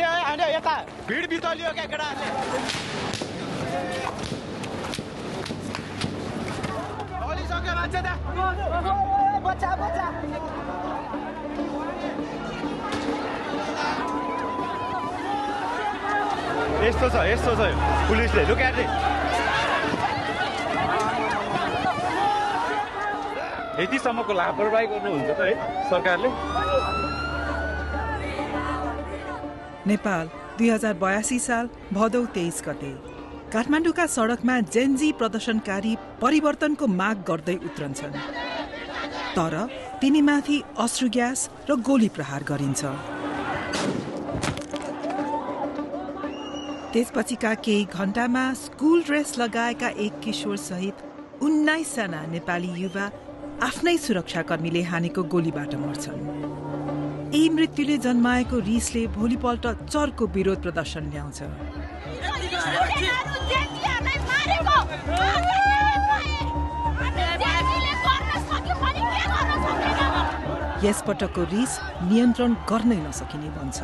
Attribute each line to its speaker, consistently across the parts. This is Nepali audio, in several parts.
Speaker 1: हान्यो यता भिड बितलियो क्या केटाहरूले सक्यो मान्छे त बच्चा बच्चा यस्तो छ पुलिसले लुकाटे यतिसम्मको लापरवाही गर्नुहुन्छ त है सरकारले।
Speaker 2: नेपाल 2082 साल भदौ 23 गते काठमाडौँका सडकमा जेनजी प्रदर्शनकारी परिवर्तनको माग गर्दै उत्रन्छन्, तर तिनीमाथि अश्रु ग्यास र गोली प्रहार गरिन्छ। त्यसपछिका केही घण्टामा स्कुल ड्रेस लगाएका एक किशोर सहित 19 जना नेपाली युवा आफ्नै सुरक्षाकर्मीले हानेको गोलीबाट मर्छन्। यी मृत्युले जन्माएको रिसले भोलिपल्ट चर्को विरोध प्रदर्शन ल्याउँछ। यसपटकको रिस नियन्त्रण गर्नै नसकिने बन्छ।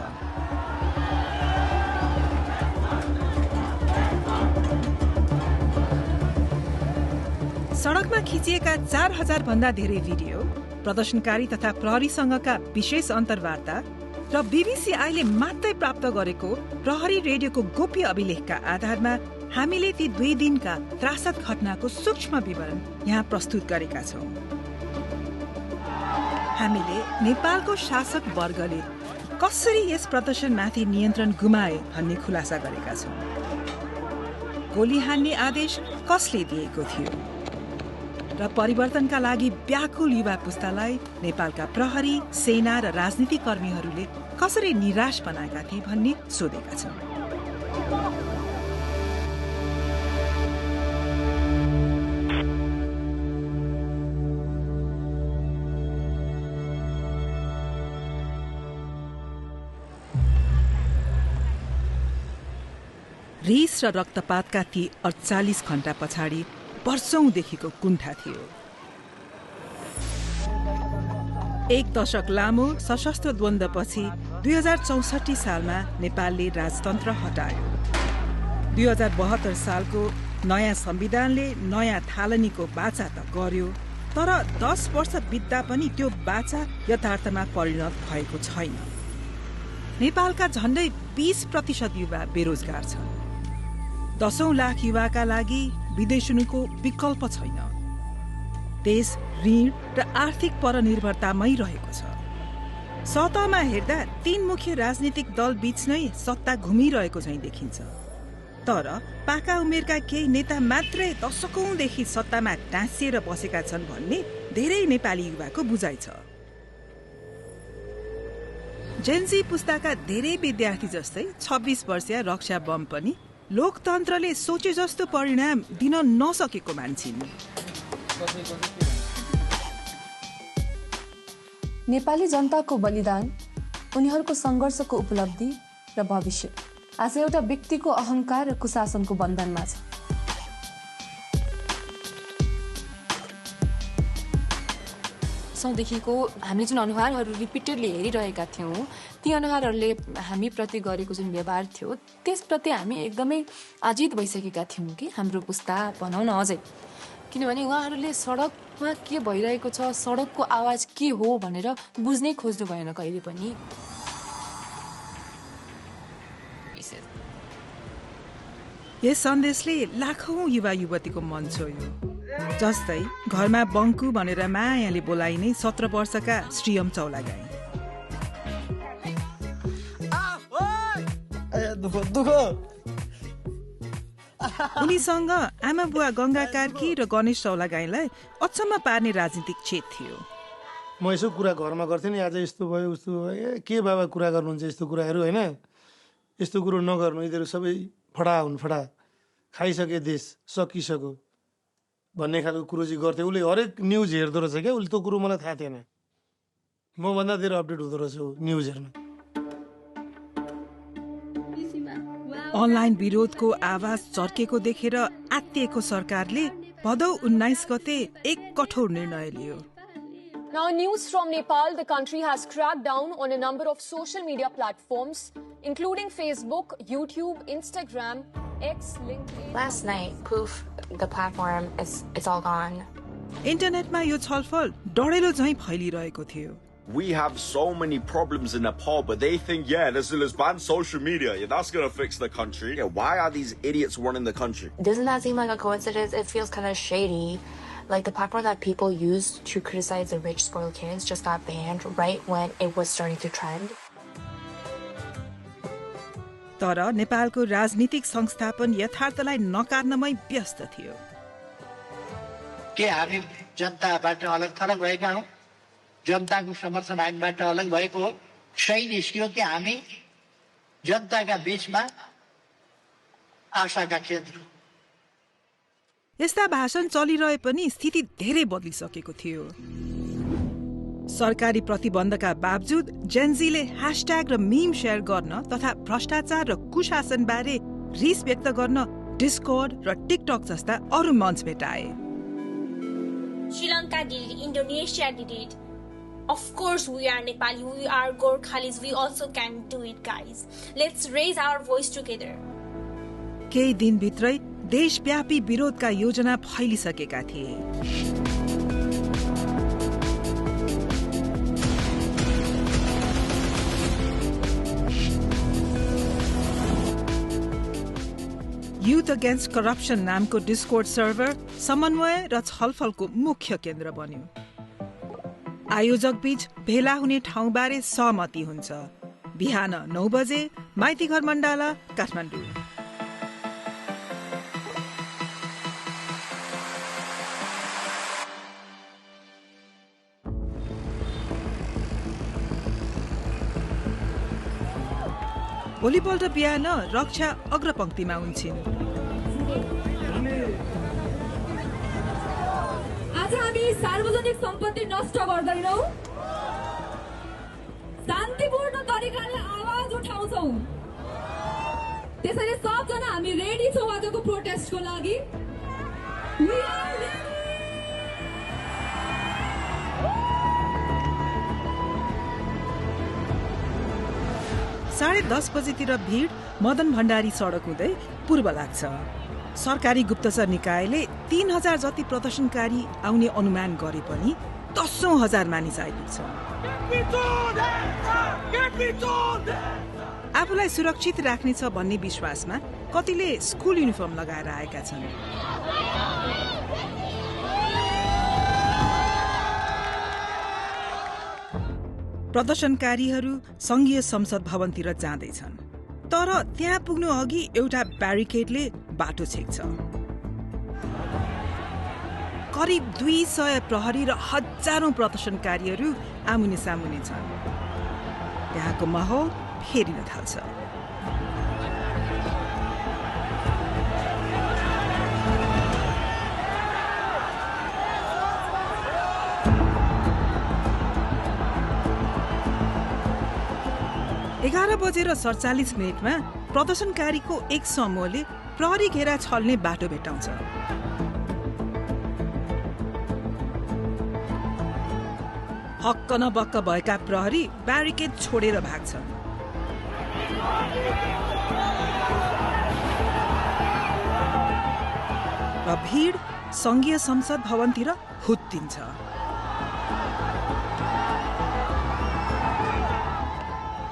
Speaker 2: सडकमा खिचिएका 4000 भन्दा धेरै भिडियो, प्रदर्शनकारी तथा प्रहरीसँगका विशेष अन्तर्वार्ता र बीबीसीआईले मात्रै प्राप्त गरेको प्रहरी रेडियोको गोप्य अभिलेखका आधारमा हामीले ती 2 दिनका त्रासद घटनाको सूक्ष्म विवरण यहाँ प्रस्तुत गरेका छौं। हामीले नेपालको शासक वर्गले कसरी यस प्रदर्शनमाथि नियन्त्रण गुमाए भन्ने खुलासा गरेका छौं। गोली हान्ने आदेश कसले दिएको थियो र परिवर्तनका लागि व्याकुल युवा पुस्तालाई नेपालका प्रहरी, सेना र राजनीतिक कर्मीहरूले कसरी निराश बनाएका थिए भन्ने सोधेका छौं। रिस र रक्तपातका ती 48 घण्टा पछाडि वर्षौंदेखिको कुण्ठा थियो। 1 दशक लामो सशस्त्र द्वन्द्वपछि 2064 सालमा नेपालले राजतन्त्र हटायो। 2072 सालको नयाँ संविधानले नयाँ थालनीको बाचा त गर्यो, तर 10 वर्ष बित्दा पनि त्यो बाचा यथार्थमा परिणत भएको छैन। नेपालका झण्डै 20% युवा बेरोजगार छन्। 10 लाख युवाका लागि विदेशको विकल्प छैन। देश ऋण र आर्थिक परनिर्भरतामै रहेको छ। सतहमा हेर्दा 3 मुख्य राजनीतिक दल बीच नै सत्ता घुमिरहेको चाहिँ देखिन्छ, तर पाका उमेरका केही नेता मात्रै दशकौंदेखि सत्तामा टाँसिएर बसेका छन् भन्ने धेरै नेपाली युवाको बुझाइ छ। जेनजी पुस्ताका धेरै विद्यार्थी जस्तै 26 वर्षीय रक्षा बम पनि लोकतन्त्रले सोचे जस्तो परिणाम दिन नसकेको मान्छिन्।
Speaker 3: नेपाली जनताको बलिदान, उनीहरूको संघर्षको उपलब्धि र भविष्य आज एउटा व्यक्तिको अहंकार र कुशासनको बन्धनमा छ।
Speaker 4: देखिको हामीले जुन अनुहारहरू रिपिटेडली हेरिरहेका थियौँ, ती अनुहारहरूले हामी प्रति गरेको जुन व्यवहार थियो त्यसप्रति हामी एकदमै अजित भइसकेका थियौँ कि हाम्रो पुस्ता भनौँ न अझै, किनभने उहाँहरूले सडकमा के भइरहेको छ, सडकको आवाज के हो भनेर बुझ्नै खोज्नु भएन कहिले पनि।
Speaker 2: यस सन्देशले लाखौं युवा युवतीको मन छोयो। जस्तै घरमा बङ्कु भनेर मायाले बोलाइने 17 वर्षका श्रीयम चौलागाई। उनीसँग आमा बुवा गंगा कार्की र गणेश चौलागाईलाई अचम्म पार्ने राजनीतिक छेद थियो।
Speaker 5: म यसो कुरा घरमा गर्थेँ नि, आज यस्तो भयो उस्तो भयो, के बाबा कुरा गर्नुहुन्छ यस्तो कुराहरू, होइन यस्तो कुरो नगर्नु, यिनीहरू सबै फडा हुन्, फडा खाइसके देश सकिसक्यो भन्ने खालको कुरो चाहिँ गर्थे। उसले हरेक न्युज हेर्दो रहेछ क्या, उसले त्यो कुरो मलाई थाहा थिएन। मभन्दा धेरै अपडेट हुँदो रहेछ न्युज हेर्न।
Speaker 2: अनलाइन विरोधको आवाज चर्केको देखेर आत्तिएको सरकारले भदौ 19 गते एक कठोर निर्णय लियो।
Speaker 6: Now, news from Nepal. The country has cracked down on a number of social media platforms, including Facebook, YouTube, Instagram, X, LinkedIn.
Speaker 7: Last night, poof, the platform it's all gone.
Speaker 2: इन्टरनेटमा यो छलफल डढेलो झैं फैलिरहेको थियो.
Speaker 8: We have so many problems in Nepal, but they think, let's ban social media. Yeah, that's going to fix the country. Yeah, why are these idiots running the country?
Speaker 7: Doesn't that seem like a coincidence? It feels kind of shady. Like the platform that people used to criticize the rich spoiled kids just got banned right when it was starting to trend.
Speaker 2: तर नेपालको राजनीतिक संस्थापन यथार्थलाई नकार्नमै व्यस्त थियो.
Speaker 9: के हामी जनताबाट अलग थलग भएका हौं? जनताको समर्थन हामीबाट अलग भएको हो? सही निस्कियो कि हामी जनताका बीचमा आशाका केन्द्र.
Speaker 2: यस्ता भाषण चलिरहे पनि स्थिति धेरै बदलिसकेको थियो. सरकारी प्रतिबन्धका बावजुद जेनजीले ह्याशट्याग र मीम शेयर गर्न तथा भ्रष्टाचार र कुशासन बारे रिस व्यक्त गर्न डिस्कर्ड र टिकटक जस्ता अरू मञ्च भेटाए.
Speaker 10: Sri did it, Indonesia did it. Of course we are Nepali, we are Gorkhalis, we also can do it, guys. Let's raise our voice together.
Speaker 2: केही दिनभित्रै देशव्यापी विरोधका योजना फैलिसकेका थिए. युथ अगेन्स्ट करप्सन नामको डिस्कोर्ड सर्भर समन्वय र छलफलको मुख्य केन्द्र बन्यो. आयोजक बीच भेला हुने ठाउँबारे सहमति हुन्छ. बिहान 9 बजे माइतीघर मण्डाला, काठमाडौँ. भोलिपल्ट बिहान रक्षा अग्रपंक्तिमा हुन्छन्.
Speaker 11: आज हामी सार्वजनिक सम्पत्ति नष्ट गर्दैनौं, शान्तिपूर्ण तरिकाले आवाज उठाउँछौं. त्यसैले सबजना हामी रेडी छौं आजको प्रोटेस्टको लागि. We are ready.
Speaker 2: 10:30 बजेतिर भीड़ मदन भण्डारी सडक हुँदै पूर्व लाग्छ. सरकारी गुप्तचर निकायले 3000 जति प्रदर्शनकारी आउने अनुमान गरे पनि 10,000 मानिस आइपुग्छ. आफूलाई सुरक्षित राख्नेछ भन्ने विश्वासमा कतिले स्कुल युनिफर्म लगाएर आएका छन्. प्रदर्शनकारीहरू संघीय संसद भवनतिर जाँदैछन्. तर त्यहाँ पुग्नु अघि एउटा ब्यारिकेडले बाटो छेक्छ. करिब 200 प्रहरी र हजारौं प्रदर्शनकारीहरू आमुने सामुने छन्. त्यहाँको माहौल फेरिन थाल्छ. एघार बजेर 47 मिनटमा प्रदर्शनकारीको एक समूहले प्रहरी घेरा छल्ने बाटो भेटाउँछ. हक्क न बक्क भएका प्रहरी ब्यारिकेड छोडेर भाग्छन्. र भीड़ संघीय संसद भवनतिर हुत्तिन्छ.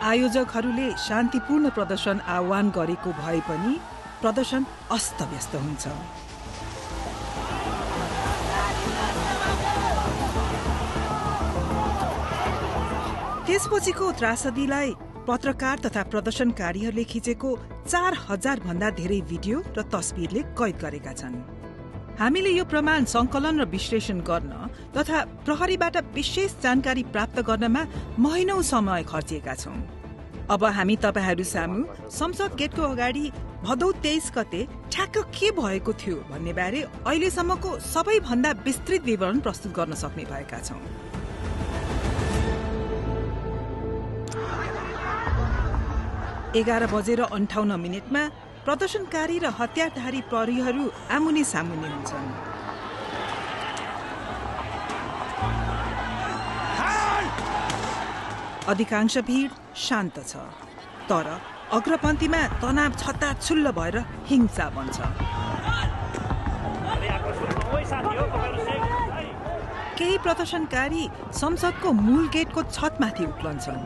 Speaker 2: आयोजकहरूले शान्तिपूर्ण प्रदर्शन आह्वान गरेको भए पनि प्रदर्शन अस्तव्यस्त हुन्छ. त्यसपछिको त्रासदीलाई पत्रकार तथा प्रदर्शनकारीहरूले खिचेको 4000 भन्दा धेरै भिडियो र तस्बिरले कैद गरेका छन्. हामीले यो प्रमाण संकलन र विश्लेषण गर्न तथा प्रहरीबाट विशेष जानकारी प्राप्त गर्नमा महिनौं समय खर्चिएका छौं. अब हामी तपाईहरू सामु संसद गेटको अगाडि भदौ 23 गते ठ्याक्क के भएको थियो भन्ने बारे अहिलेसम्मको सबैभन्दा विस्तृत विवरण प्रस्तुत गर्न सक्ने भएका छौं. एघार बजेर 58 मिनटमा प्रदर्शनकारी र हतियारधारी प्रहरीहरू आमुने सामुने हुन्छन्. अधिकांश भीड शान्त छ, तर अग्रपन्थीमा तनाव छत्ताछुल्ल भएर हिंसा बन्छ। केही प्रदर्शनकारी संसदको मूल गेटको छतमाथि उक्लन्छन्।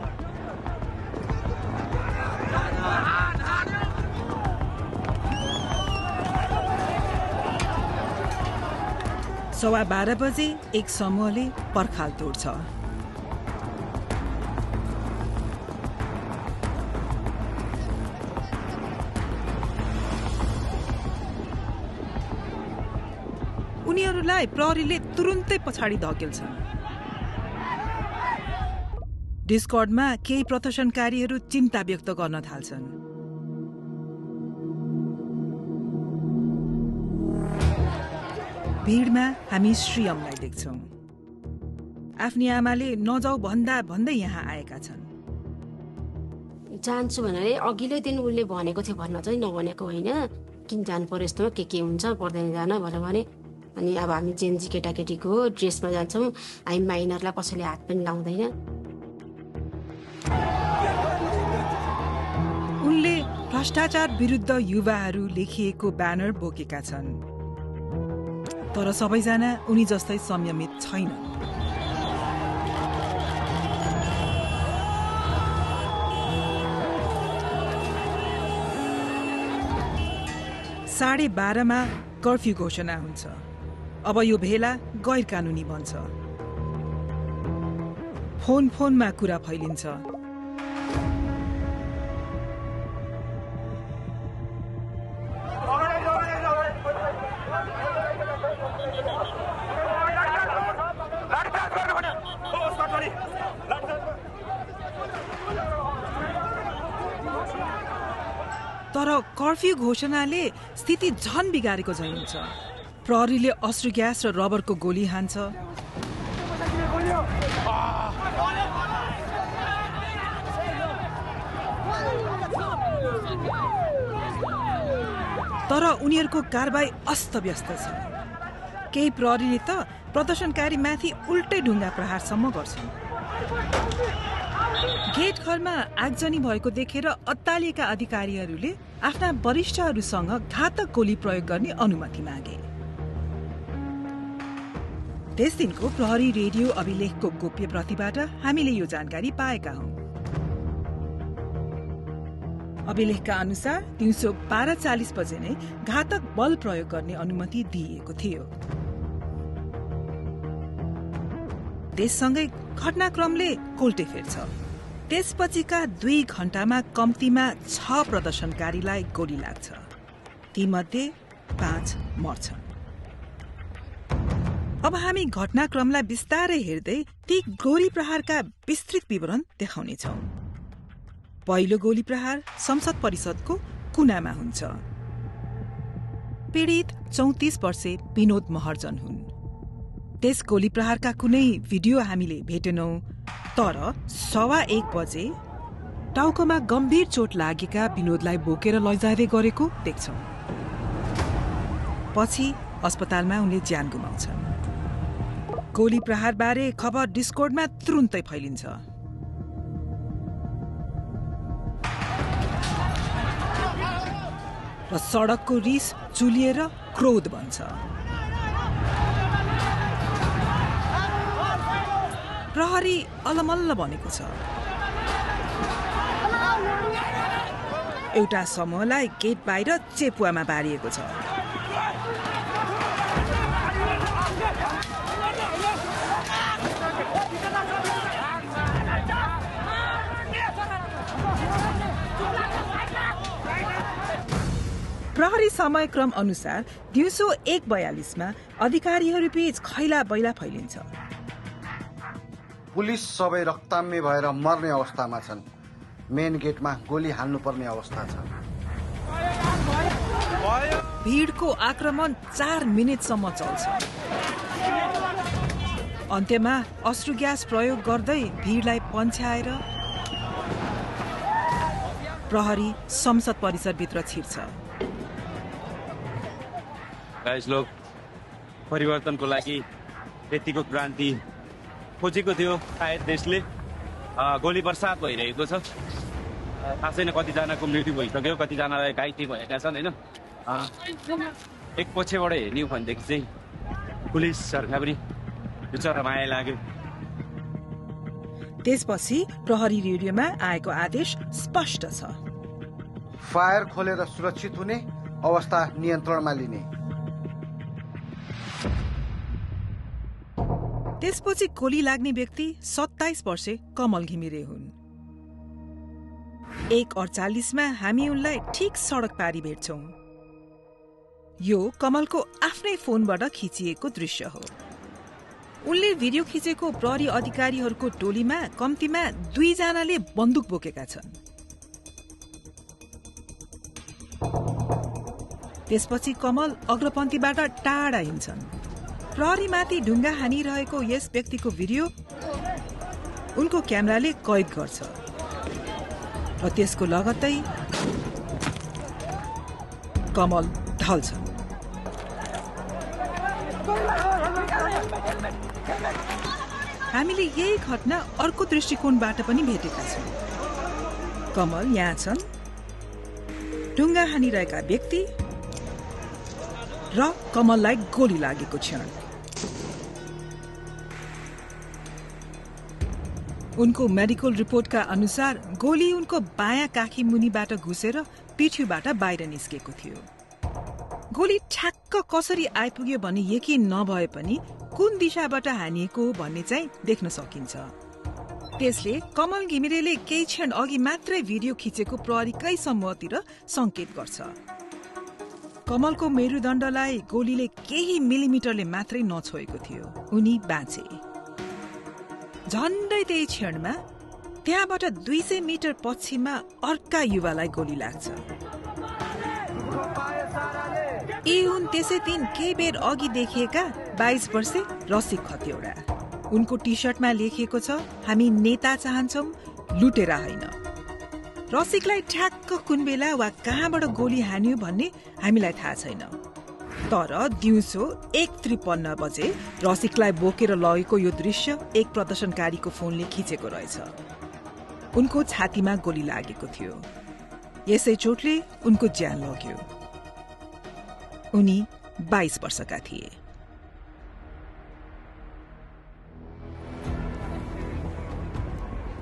Speaker 2: सवा 12 बजे एक समूहले पर्खाल तोड्छ। उनीहरूलाई प्रहरीले तुरुन्तै पछाडि धकेल्छन्। डिस्कर्डमा केही प्रदर्शनकारीहरू चिन्ता व्यक्त गर्न थाल्छन्। भीडमा हामी श्रीयमलाई देख्छौं। आफ्नी आमाले नजाऊ भन्दै यहाँ आएका छन्।
Speaker 12: जान्छु भनेर अघिल्लै दिन उसले भनेको थियो, भन्न चाहिँ नभनेको होइन। किन जानु पर्यो यस्तोमा, के हुन्छ पर्दैन जान भनेर भने। अनि अब हामी जेन्जी केटाकेटीको ड्रेसमा जान्छौँ, हामी माइनरलाई कसैले हात पनि लाउँदैन।
Speaker 2: उनले भ्रष्टाचार विरुद्ध युवाहरू लेखिएको ब्यानर बोकेका छन्, तर सबैजना उनी जस्तै संयमित छैन। साढे 12 कर्फ्यू घोषणा हुन्छ। अब यो भेला गैर कानूनी बन्छ। फोनमा कुरा फैलिन्छ। तर कर्फ्यू घोषणाले स्थिति झन बिगारेको झैं हुन्छ। प्रहरीले अश्रु ग्यास र रबरको गोली हान्छ। तर उनीहरूको कारबाही अस्तव्यस्त छ। केही प्रहरीले त प्रदर्शनकारी माथि उल्टै ढुङ्गा प्रहारसम्म गर्छन्। गेट घरमा आगजनी भएको देखेर अत्तालिएका अधिकारीहरूले आफ्ना वरिष्ठहरूसँग घातक गोली प्रयोग गर्ने अनुमति मागे। त्यस दिनको प्रहरी रेडियो अभिलेखको गोप्य प्रतिबाट हामीले यो जानकारी पाएका हौं। अभिलेखका अनुसार दिउँसो 12:40 बजे नै घातक बल प्रयोग गर्ने अनुमति दिइएको थियो। त्यससँगै घटनाक्रमले कोल्टे फेर्छ। त्यसपछिका 2 घण्टामा कम्तीमा 6 प्रदर्शनकारीलाई गोली लाग्छ। तीमध्ये 5 मर्छन्। अब हामी घटनाक्रमलाई बिस्तारै हेर्दै ती गोली प्रहारका विस्तृत विवरण देखाउनेछौं। पहिलो गोली प्रहार संसद परिषदको कुनामा हुन्छ। पीडित 34 वर्षे विनोद महर्जन हुन्। त्यस गोली प्रहारका कुनै भिडियो हामीले भेटेनौं, तर 1:15 बजे टाउकोमा गम्भीर चोट लागेका विनोदलाई बोकेर लैजाँदै गरेको देख्छौं। पछि अस्पतालमा उनले ज्यान गुमाउँछन्। गोली प्रहारबारे खबर डिस्कर्डमा तुरुन्तै फैलिन्छ। र सडकको रिस चुलिएर क्रोध बन्छ। प्रहरी अलमल्ल बनेको छ। एउटा समूहलाई गेट बाहिर चेपुवामा बारिएको छ। प्रहरी समयक्रम अनुसार दिउँसो 1:42 अधिकारीहरूबीच खैला बैला फैलिन्छ।
Speaker 13: पुलिस सबै रक्ताम्य भएर मर्ने अवस्थामा छन्। मेन गेटमा गोली हाल्नुपर्ने अवस्था छ।
Speaker 2: भीडको आक्रमण 4 मिनेटसम्म चल्छ। अन्त्यमा अश्रु ग्यास प्रयोग गर्दै भीडलाई पन्छ्याएर प्रहरी संसद परिसरभित्र छिर्छ।
Speaker 1: लोग परिवर्तनको लागि यतिको क्रान्ति खोजेको थियो सायद देशले, गोली बर्सात भइरहेको छ थाहा छैन कतिजनाको मृत्यु भइसक्यो कतिजनालाई घाइते भएका छन् होइन एक पछिबाट हेर्ने हो भनेदेखि चाहिँ पुलिसहरूलाई पनि बिचरा माया लाग्यो
Speaker 2: त्यसपछि प्रहरी रेडियोमा आएको आदेश स्पष्ट छ
Speaker 13: फायर खोलेर सुरक्षित हुने अवस्था नियन्त्रणमा लिने
Speaker 2: त्यसपछि गोली लाग्ने व्यक्ति 27 वर्षे कमल घिमिरे हुन् 1:48 हामी उनलाई ठिक सडक पारी भेट्छौं यो कमलको आफ्नै फोनबाट खिचिएको दृश्य हो उनले भिडियो खिचेको प्रहरी अधिकारीहरूको टोलीमा कम्तीमा 2 जनाले बन्दुक बोकेका छन् त्यसपछि कमल अग्रपन्थीबाट टाढा हिँड्छन् प्रहरीमाथि ढुङ्गा हानिरहेको यस व्यक्तिको भिडियो उनको क्यामेराले कैद गर्छ र त्यसको लगत्तै कमल ढल्छन् हामीले यही घटना अर्को दृष्टिकोणबाट पनि भेटेका छौं कमल यहाँ छन् ढुङ्गा हानिरहेका व्यक्ति र कमललाई गोली लागेको क्षण उनको मेडिकल रिपोर्टका अनुसार गोली उनको बायाँ काखी मुनिबाट घुसेर पिठ्यूबाट बाहिर निस्केको थियो गोली ठ्याक्क कसरी आइपुग्यो भन्ने यकिन नभए पनि कुन दिशाबाट हानिएको हो भन्ने चाहिँ देख्न सकिन्छ त्यसले कमल घिमिरेले केही क्षण अघि मात्रै भिडियो खिचेको प्रहरीकै समूहतिर संकेत गर्छ कमलको मेरुदण्डलाई गोलीले केही मिलिमिटरले मात्रै नछोएको थियो उनी बाँचे झन्डै त्यही क्षणमा त्यहाँबाट 200 मिटर पछिमा अर्का युवालाई गोली लाग्छ यी हुन् त्यसै दिन केही बेर अघि देखिएका 22 वर्षे रसिक खतिवडा उनको टी सर्टमा लेखिएको छ हामी नेता चाहन्छौं लुटेरा होइन रसिकलाई ठ्याक्क कुन बेला वा कहाँबाट गोली हान्यो भन्ने हामीलाई थाहा छैन तर दिउँसो 1:53 बजे रसिकलाई बोकेर लगेको यो दृश्य एक प्रदर्शनकारीको फोनले खिचेको रहेछ उनको छातीमा गोली लागेको थियो यसै चोटले उनको ज्यान लग्यो उनी 22 वर्षका थिए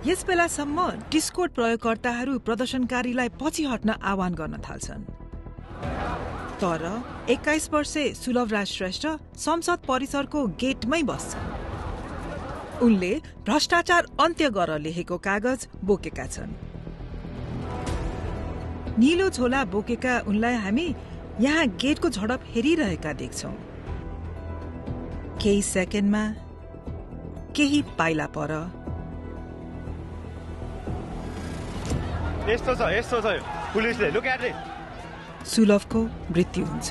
Speaker 2: यस बेलासम्म डिस्कोड प्रयोगकर्ताहरू प्रदर्शनकारीलाई पछि हट्न आह्वान गर्न थाल्छन् तर 21 वर्षे सुलभराज श्रेष्ठ संसद परिसरको गेटमै बस्छन् उनले भ्रष्टाचार अन्त्य गर लेखेको कागज बोकेका छन् नीलो झोला बोकेका उनलाई हामी यहाँ गेटको झडप हेरिरहेका देख्छौं केही सेकेन्डमा केही पाइला पर
Speaker 1: यस्तो छ पुलिसले लुक एट इट
Speaker 2: सुलभको मृत्यु हुन्छ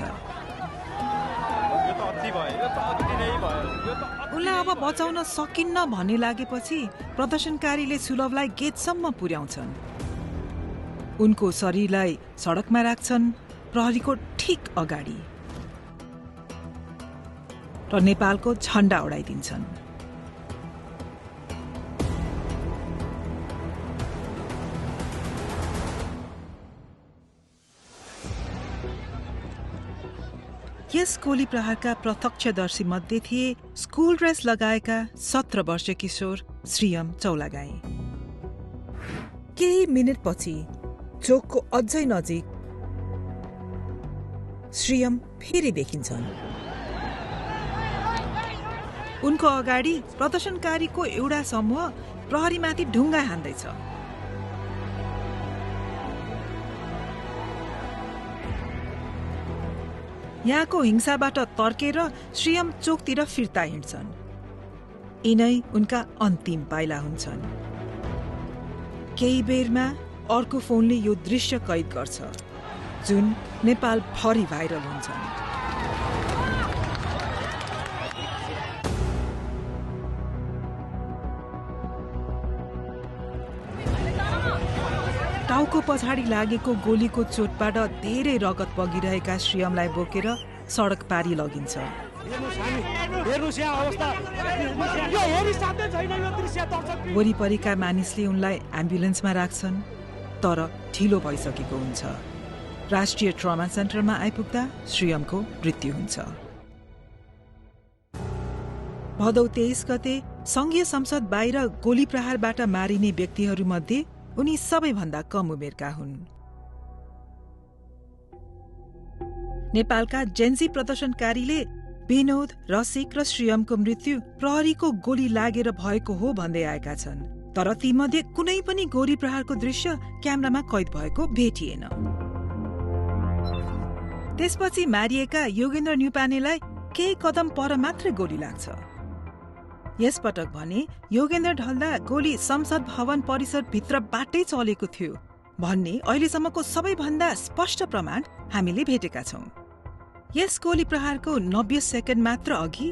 Speaker 2: उनलाई अब बचाउन सकिन्न भन्ने लागेपछि प्रदर्शनकारीले सुलभलाई गेटसम्म पुर्याउँछन् उनको शरीरलाई सडकमा राख्छन् प्रहरीको ठिक अगाडि र नेपालको झण्डा उडाइदिन्छन् यस गोली प्रहारका प्रत्यक्षदर्शी मध्ये थिए स्कुल ड्रेस लगाएका 17 वर्षीय किशोर श्रीयम चौलागाई केही मिनेटपछि चोकको अझै नजिक श्रीयम फेरि देखिन्छन् उनको अगाडि प्रदर्शनकारीको एउटा समूह प्रहरीमाथि ढुङ्गा हान्दैछ यहाँको हिंसाबाट तर्केर श्रीयम चोकतिर फिर्ता हिँड्छन् यिनै उनका अन्तिम पाइला हुन्छन् केही बेरमा अर्को फोनले यो दृश्य कैद गर्छ जुन नेपाल भरि भाइरल हुन्छन् टाउको पछाडि लागेको गोलीको चोटबाट धेरै रगत बगिरहेका श्रीयमलाई बोकेर सडक पारी लगिन्छ वरिपरिका मानिसले उनलाई एम्बुलेन्समा राख्छन् तर ढिलो भइसकेको हुन्छ। राष्ट्रिय ट्रमा सेन्टरमा आइपुग्दा श्रीयमको मृत्यु हुन्छ। भदौ 23 गते संघीय संसद बाहिर गोली प्रहारबाट मारिने व्यक्तिहरूमध्ये उनी सबैभन्दा कम उमेरका हुन्। नेपालका जेन्जी प्रदर्शनकारीले विनोद, रसिक र श्रीयमको मृत्यु प्रहरीको गोली लागेर भएको हो भन्दै आएका छन्, तर तीमध्ये कुनै पनि गोली प्रहारको दृश्य क्यामेरामा कैद भएको भेटिएन। त्यसपछि मारिएका योगेन्द्र न्युपानेलाई केही कदम पर मात्रै गोली लाग्छ। यसपटक भने योगेन्द्र ढल्दा गोली संसद भवन परिसरभित्रबाटै चलेको थियो भन्ने अहिलेसम्मको सबैभन्दा स्पष्ट प्रमाण हामीले भेटेका छौं। यस गोली प्रहारको 90 सेकेन्ड मात्र अघि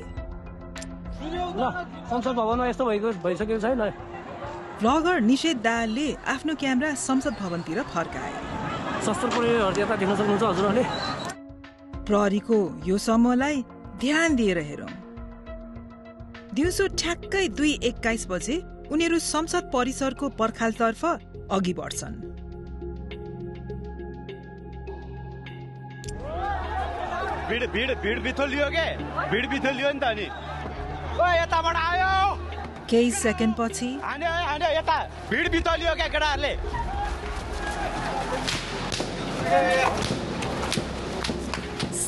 Speaker 14: संसद भवनमा यस्तो भइसकेको छैन।
Speaker 2: ब्लगर निषेध दाहालले आफ्नो क्यामेरा संसद भवनतिर फर्काए।
Speaker 14: शस्त्र प्रयोगहरू यता देख्न सक्नुहुन्छ हजुरहरूले।
Speaker 2: प्रहरीको यो समूहलाई ध्यान दिएर हेरौं। दिउँसो ठ्याक्कै 2:21 बजे उनीहरू संसद परिसरको पर्खालतर्फ अघि बढ्छन्।
Speaker 1: भिड बिथो लियो के? भिड बिथो लियो नि त अनि। ओ यताबाट आयो।
Speaker 2: केही सेकेन्ड पछि
Speaker 1: हान्यो यता भिड बिथो लियो के केटाहरूले?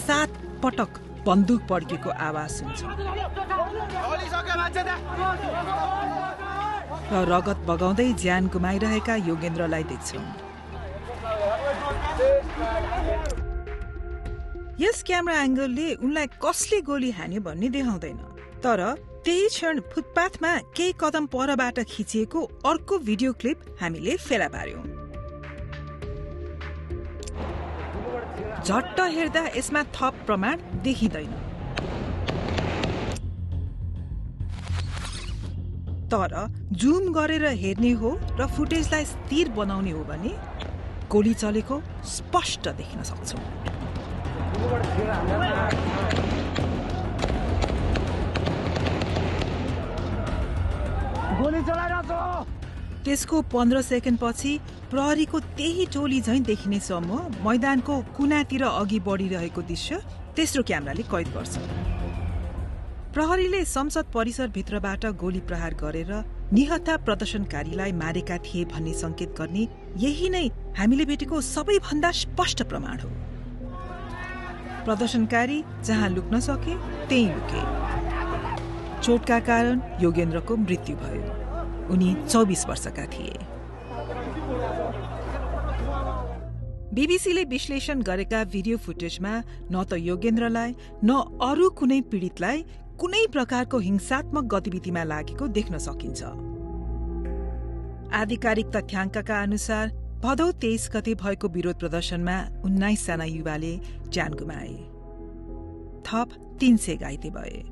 Speaker 2: 7 पटक बन्दुक पड्केको आवाज सुन्छ र रगत बगाउँदै ज्यान गुमाइरहेका योगेन्द्रलाई देख्छौं। यस क्यामेरा एंगलले उनलाई कसले गोली हान्यो भन्ने देखाउँदैन, तर त्यही क्षण फुटपाथमा केही कदम परबाट खिचिएको अर्को भिडियो क्लिप हामीले फेला पार्यौं। झट्ट हेर्दा यसमा थप प्रमाण देखिँदैन, तर जुम गरेर हेर्ने हो र फुटेजलाई स्थिर बनाउने हो भने गोली चलेको स्पष्ट देख्न सक्छौं। त्यसको 15 सेकेन्ड पछि प्रहरीको त्यही टोली झैं देखिने समूह मैदानको कुनातिर अघि बढिरहेको दृश्य तेस्रो क्यामेराले कैद गर्छ। प्रहरीले संसद परिसरभित्रबाट गोली प्रहार गरेर निहत्था प्रदर्शनकारीलाई मारेका थिए भन्ने संकेत गर्ने यही नै हामीले भेटेको सबैभन्दा स्पष्ट प्रमाण हो। प्रदर्शनकारी जहाँ लुक्न सके त्यही लुके। चोटका कारण योगेन्द्रको मृत्यु भयो। उनी 24 वर्षका थिए। बीबीसीले विश्लेषण गरेका भिडियो फुटेजमा न त योगेन्द्रलाई न अरू कुनै पीडितलाई कुनै प्रकारको हिंसात्मक गतिविधिमा लागेको देख्न सकिन्छ। आधिकारिक तथ्याङ्कका अनुसार भदौ 23 गते भएको विरोध प्रदर्शनमा 19 जना युवाले ज्यान गुमाए। थप 300 घाइते भए।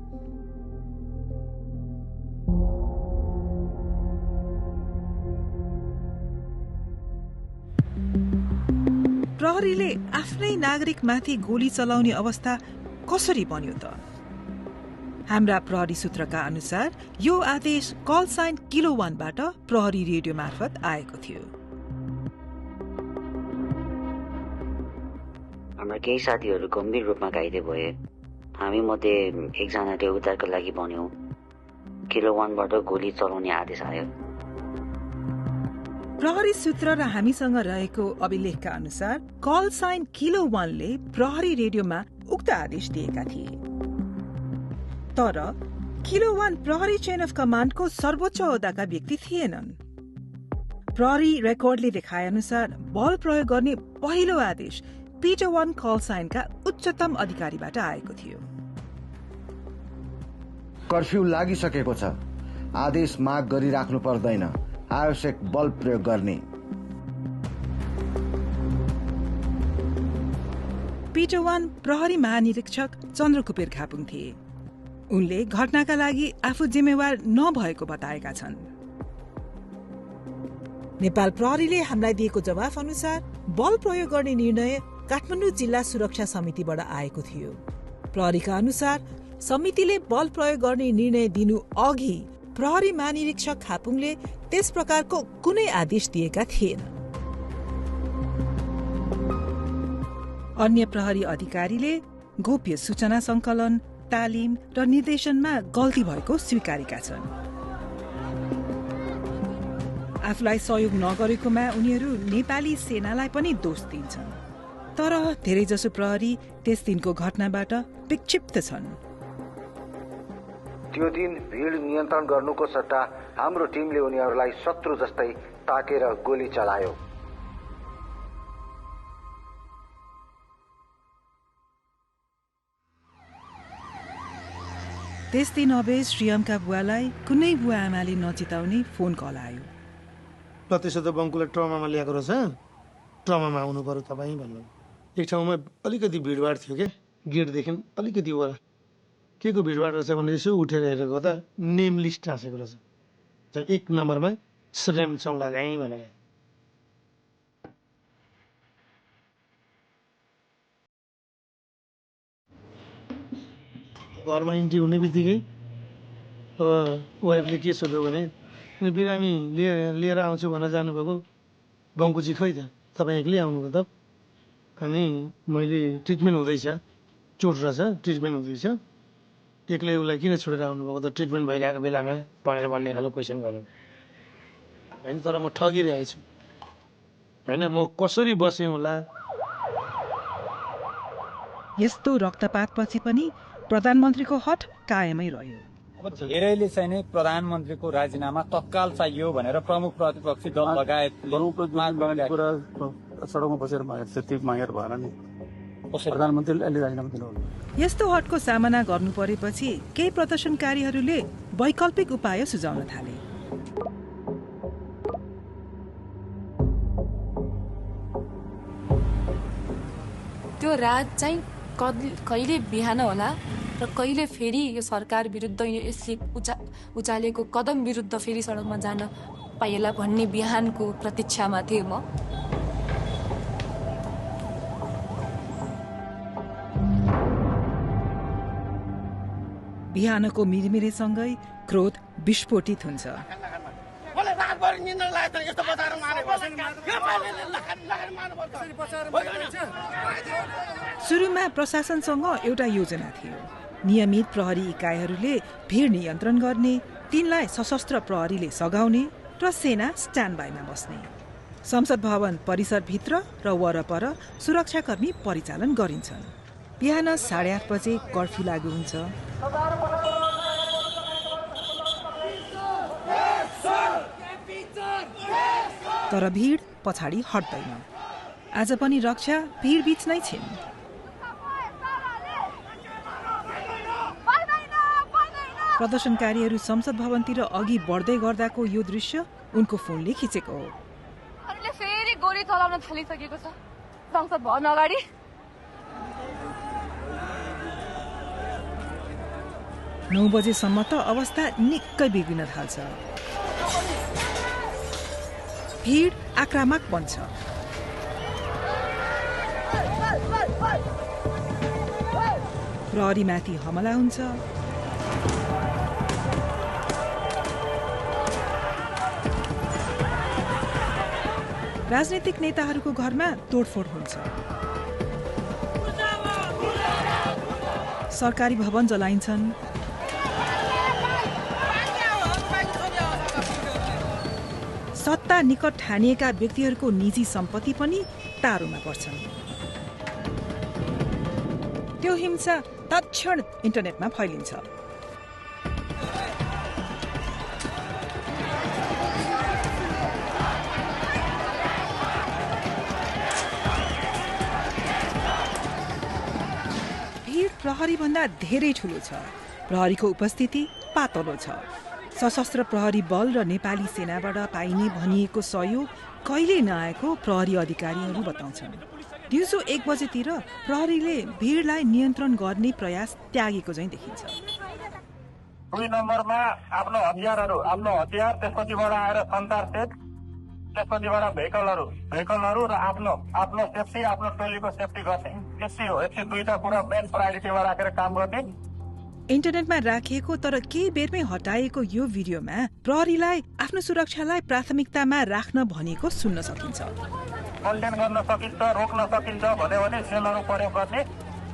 Speaker 2: प्रहरीले आफ्नै नागरिकमाथि गोली चलाउने अवस्था कसरी बन्यो त? हाम्रा प्रहरी सूत्रका अनुसार यो आदेश कल साइन किलो 1 बाट प्रहरी रेडियो मार्फत आएको थियो।
Speaker 15: हाम्रा केही साथीहरू गम्भीर रूपमा घाइते भए। हामी मध्ये एकजनाले उद्धारको लागि भन्यो। किलो 1 बाट गोली चलाउने आदेश आयो।
Speaker 2: प्रहरी सूत्र र हामीसँग रहेको अभिलेखका अनुसार कल साइन किलो 1 ले प्रहरी रेडियोमा उक्त आदेश दिएका थिए, तर किलो 1 प्रहरी चेन अफ कमान्डको सर्वोच्च ओहदाका व्यक्ति थिएनन्। प्रहरी रेकर्डले देखाए अनुसार बल प्रयोग गर्ने पहिलो आदेश पिटो 1 कल साइनका उच्चतम अधिकारीबाट आएको थियो।
Speaker 13: कर्फ्यू लागिसकेको छ। आदेश माग गरिराख्नु पर्दैन। आवश्यक बल प्रयोग गर्ने।
Speaker 2: पिटो 1 प्रहरी महानिरीक्षक चन्द्रकुपेर खापुङ थिए। उनले घटनाका लागि आफू जिम्मेवार नभएको बताएका छन्। नेपाल प्रहरीले हामीलाई दिएको जवाफ अनुसार बल प्रयोग गर्ने निर्णय काठमाडौँ जिल्ला सुरक्षा समितिबाट आएको थियो। प्रहरीका अनुसार समितिले बल प्रयोग गर्ने निर्णय दिनु अघि प्रहरी महानिरीक्षक खापुङले त्यस प्रकारको कुनै आदेश दिएका थिएन। अन्य प्रहरी अधिकारीले गोप्य सूचना संकलन, तालिम र निर्देशनमा गल्ती भएको स्वीकारेका छन्। आफूलाई सहयोग नगरेकोमा उनीहरू नेपाली सेनालाई पनि दोष दिन्छन्। तर धेरैजसो प्रहरी त्यस दिनको घटनाबाट विक्षिप्त छन्।
Speaker 13: त्यो दिन भिड नियन्त्रण गर्नुको सट्टा हाम्रो टिमले उनीहरूलाई शत्रु जस्तै ताकेर गोली चलायो।
Speaker 2: त्यस दिन अवेश श्रीयमका बुवालाई कुनै बुवा आमाले नचिताउने फोन कल आयो।
Speaker 5: ल त्यसो त बङ्कुलाई ट्रमामा ल्याएको रहेछ, ट्रमामा आउनु पर्यो तपाईँ भन्नु। एक ठाउँमा अलिकति भिडभाड थियो क्या, गेटदेखि अलिकति वर के को भिडभाड रहेछ भने यसो उठेर हेरेको त नेम लिस्ट टाँसेको रहेछ। 1 नम्बरमा श्रेम चौलागाई भनेर। घरमा इन्ट्री हुने बित्तिकै वाइफले के सोध्यो भने बिरामी लिएर आउँछु भनेर जानुभएको, बङ्कुजी खोइ त तपाईँ एक्लै आउनुभयो त? अनि मैले ट्रिटमेन्ट हुँदैछ, चोट रहेछ, ट्रिटमेन्ट हुँदैछ, एक्लै उसलाई किन छोडेर आउनुभएको त? ट्रिटमेन्ट भइरहेको बेलामा भनेर भन्ने खालको क्वेसन गर्नु होइन। तर म ठगिरहेको छु होइन, म कसरी बसेँ होला।
Speaker 2: यस्तो रक्तपातपछि पनि प्रधानमन्त्रीको हट कायमै रह्यो।
Speaker 16: अब धेरैले चाहिँ नि प्रधानमन्त्रीको राजीनामा तत्काल चाहियो भनेर प्रमुख प्रतिपक्षी दल लगायत सडकमा बसेर मागेर भएन नि प्रधानमन्त्रीले अहिले राजीनामा दिनु।
Speaker 2: यस्तो हटको सामना गर्नु परेपछि केही प्रदर्शनकारीहरूले वैकल्पिक उपाय सुझाउन थाले।
Speaker 4: त्यो रात चाहिँ कहिले बिहान होला र कहिले फेरि यो सरकार विरुद्ध यसले उचालेको कदम विरुद्ध फेरि सडकमा जान पाइएला भन्ने बिहानको प्रतीक्षामा थिएँ म।
Speaker 2: बिहानको मिरमिरेसँगै क्रोध विस्फोटित हुन्छ। सुरुमा प्रशासनसँग एउटा योजना थियो। नियमित प्रहरी इकाइहरूले भीड नियन्त्रण गर्ने, तिनलाई सशस्त्र प्रहरीले सघाउने र सेना स्ट्यान्डबाईमा बस्ने। संसद भवन परिसरभित्र र वरपर सुरक्षाकर्मी परिचालन गरिन्छन्। बिहान 8:30 बजे कर्फ्यू लागू हुन्छ। तर भीड पछाडि हट्दैन। आज पनि रक्षा भीड बीच नै छिन्। प्रदर्शनकारीहरू संसद भवनतिर अघि बढ्दै गर्दाको यो दृश्य उनको फोनले खिचेको हो।
Speaker 17: फेरि गोली चलाउन थालिसकेको छ संसद भवन अगाडि।
Speaker 2: 9 बजेसम्म त अवस्था निकै बिग्रिन थाल्छ। भीड आक्रामक बन्छ। प्रहरीमाथि हमला हुन्छ। राजनीतिक नेताहरूको घरमा तोडफोड हुन्छ। सरकारी भवन जलाइन्छन्। सत्ता निकट ठानिएका व्यक्तिहरूको निजी सम्पत्ति पनि टारोमा पर्छन्। त्यो हिंसा तत्क्षण इन्टरनेटमा फैलिन्छ। भीड प्रहरीभन्दा धेरै ठूलो छ। प्रहरीको उपस्थिति पातलो छ। सशस्त्र प्रहरी बल र नेपाली सेनाबाट पाइने भनिएको सहयोग कहिले नआएको प्रहरी अधिकारीहरू बताउँछन्। दिउँसो 1 बजेतिर प्रहरीले भीडलाई नियन्त्रण गर्ने प्रयास त्यागेको चाहिँ देखिन्छ।
Speaker 18: 2 नम्बरमा आफ्नो हतियार त्यसपछिबाट आएर सञ्चार सेट, त्यसपछिबाट भेहिकलहरू र आफ्नो सेफ्टी, आफ्नो टोलीको सेफ्टी गर्ने। यति हो, यति दुईटा कुरा मेन प्रायोरिटीमा राखेर काम गर्ने।
Speaker 2: इन्टरनेटमा राखिएको तर केही बेरमै हटाइएको यो भिडियोमा प्रहरीलाई आफ्नो सुरक्षालाई प्राथमिकतामा राख्न भनिएको सुन्न सकिन्छ।
Speaker 18: कन्टेन गर्न सकिन्छ, रोक्न सकिन्छ भन्यो भने सेलहरू प्रयोग गर्ने,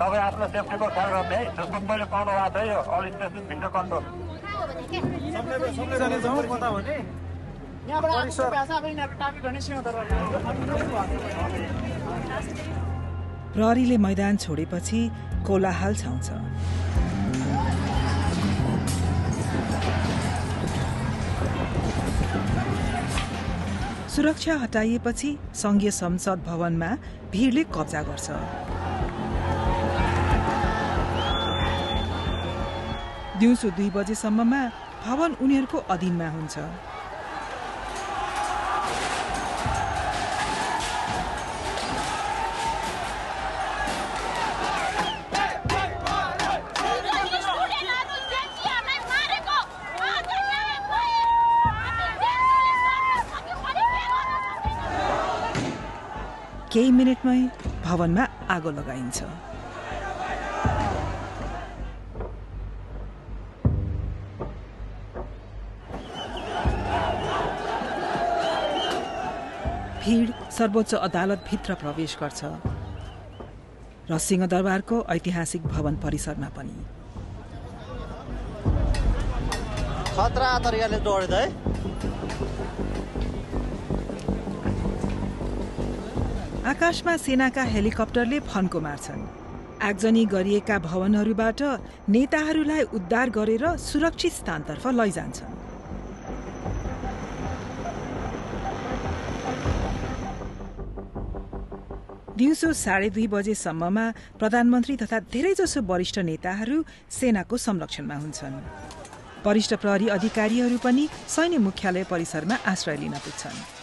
Speaker 18: तपाईँ आफ्नो सेफ्टीको ख्याल गर्ने है। जस्तो मैले पाउनु भएको थियो यो अल स्टेसन भिडियो कन्ट्रोल
Speaker 2: प्रहरीले मैदान छोडेपछि कोलाहल छाउँछ। सुरक्षा हटाइएपछि संघीय संसद भवनमा भीडले कब्जा गर्छ। दिउँसो 2 बजेसम्ममा भवन उनीहरूको अधीनमा हुन्छ। केही मिनेटमै भवनमा आगो लगाइन्छ। भीड सर्वोच्च अदालतभित्र प्रवेश गर्छ र सिंहदरबारको ऐतिहासिक भवन परिसरमा पनि।
Speaker 19: खतरा तरिकाले दौड्दै
Speaker 2: आकाशमा सेनाका हेलिकप्टरले फन्को मार्छन्। आगजनी गरिएका भवनहरूबाट नेताहरूलाई उद्धार गरेर सुरक्षित स्थानतर्फ लैजान्छन्। दिउँसो 2:30 बजेसम्ममा प्रधानमन्त्री तथा धेरैजसो वरिष्ठ नेताहरू सेनाको संरक्षणमा हुन्छन्। वरिष्ठ प्रहरी अधिकारीहरू पनि सैन्य मुख्यालय परिसरमा आश्रय लिन पुग्छन्।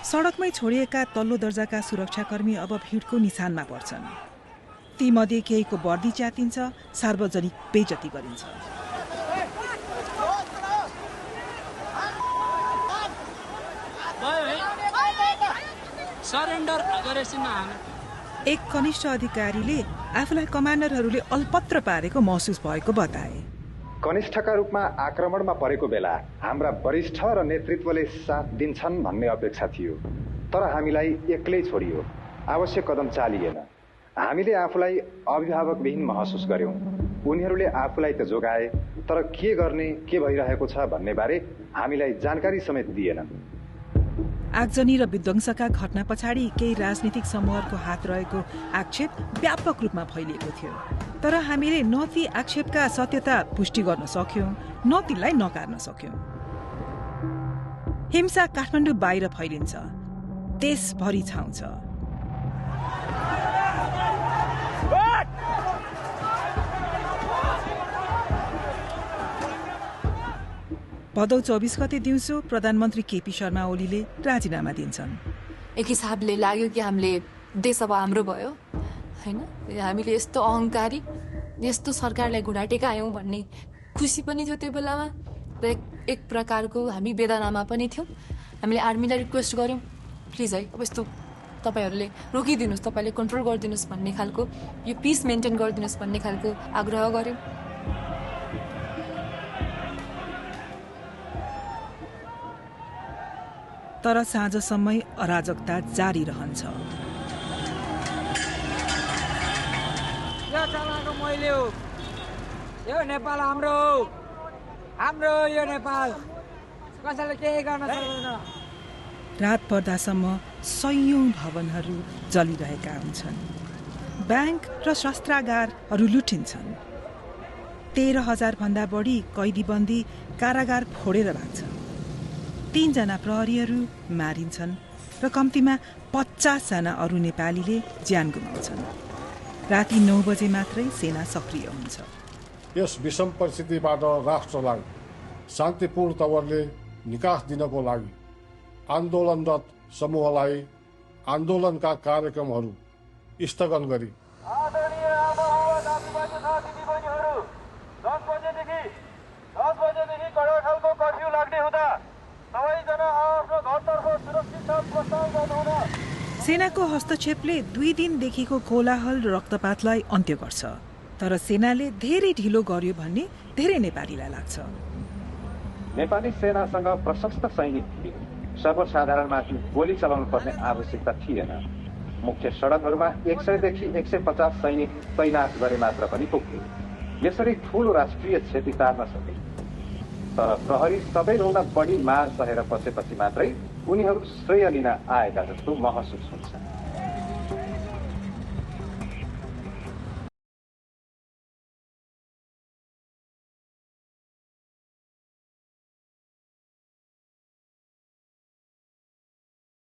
Speaker 2: सडकमै छोडिएका तल्लो दर्जाका सुरक्षाकर्मी अब भिडको निशानमा पर्छन्। तीमध्ये केहीको वर्दी च्यातिन्छ, सार्वजनिक बेइज्जती गरिन्छ। एक कनिष्ठ अधिकारीले आफूलाई कमान्डरहरूले अल्पत्र पारेको महसुस भएको बताए।
Speaker 20: कनिष्ठका रूपमा आक्रमणमा परेको बेला हाम्रा वरिष्ठ र नेतृत्वले साथ दिन्छन् भन्ने अपेक्षा थियो, तर हामीलाई एक्लै छोडियो। आवश्यक कदम चालिएन। हामीले आफूलाई अभिभावकविहीन महसुस गर्यौं। उनीहरूले आफूलाई त जोगाए, तर के गर्ने, के भइरहेको छ भन्ने बारे हामीलाई जानकारी समेत दिएनन्।
Speaker 2: आगजनी र विध्वंसका घटना पछाडि केही राजनीतिक समूहहरूको हात रहेको आक्षेप व्यापक रूपमा फैलिएको थियो, तर हामीले न ती आक्षेपका सत्यता पुष्टि गर्न सक्यौं, न तिनलाई नकार्न सक्यौं। हिंसा काठमाडौँ बाहिर फैलिन्छ, देशभरि छाउँछ। भदौ 24 गते दिउँसो प्रधानमन्त्री केपी शर्मा ओलीले राजीनामा दिन्छन्।
Speaker 4: एक हिसाबले लाग्यो कि हामीले देश अब हाम्रो भयो हैन, हामीले यस्तो अहंकारी, यस्तो सरकारलाई घुँडा टेकायौं भन्ने खुसी पनि थियो त्यो बेलामा, र एक प्रकारको हामी वेदनामा पनि थियौं। हामीले आर्मीलाई रिक्वेस्ट गर्यौं, प्लिज है अब यस्तो तपाईहरूले रोकिदिनुहोस्, तपाईँले कन्ट्रोल गरिदिनुहोस् भन्ने खालको, यो पिस मेन्टेन गरिदिनुहोस् भन्ने खालको आग्रह गर्यौं।
Speaker 2: तर साँझसम्मै अराजकता जारी रहन्छ।
Speaker 16: यो चलाएको मैले हो, यो नेपाल हाम्रो, हाम्रो यो नेपाल, कसैले केही गर्न सक्दैन।
Speaker 2: रात पर्दासम्म सयौं भवनहरू जलिरहेका हुन्छन्। ब्याङ्क र शस्त्रागारहरू लुटिन्छन्। 13,000 भन्दा बढी कैदीबन्दी कारागार फोडेर भाग्छ। 3 जना प्रहरीहरू मारिन्छन् र कम्तीमा 50 जना अरू नेपालीले ज्यान गुमाउँछन्। राति 9 बजे मात्रै सेना सक्रिय हुन्छ।
Speaker 21: यस विषम परिस्थितिबाट राष्ट्रलाई शान्तिपूर्ण तवरले निकास दिनको लागि आन्दोलनरत समूहलाई आन्दोलनका कार्यक्रमहरू स्थगन गरी
Speaker 18: 10 बजेदेखि कडा खालको कर्फ्यू लाग्ने हुँदा सबैजना आफ्नो घरतर्फ सुरक्षित प्रस्थान गर्नुहुन।
Speaker 2: सेनाको हस्तक्षेपले 2 दिनदेखिको कोलाहल र रक्तपातलाई अन्त्य गर्छ। तर सेनाले धेरै ढिलो गर्यो भन्ने धेरै नेपालीलाई लाग्छ।
Speaker 20: नेपाली सेनासँग प्रशस्त सैनिक थिए। सर्वसाधारणमाथि गोली चलाउनु पर्ने आवश्यकता थिएन। मुख्य सडकहरूमा 100 देखि 150 सैनिक तैनात गरे मात्र पनि पुग्थ्यो। यसरी ठूलो राष्ट्रिय क्षति टार्न सके। तर प्रहरी सबैभन्दा बढी मार सहेर बसेपछि मात्रै उनीहरू श्रेय लिन आएका जस्तो महसुस हुन्छ।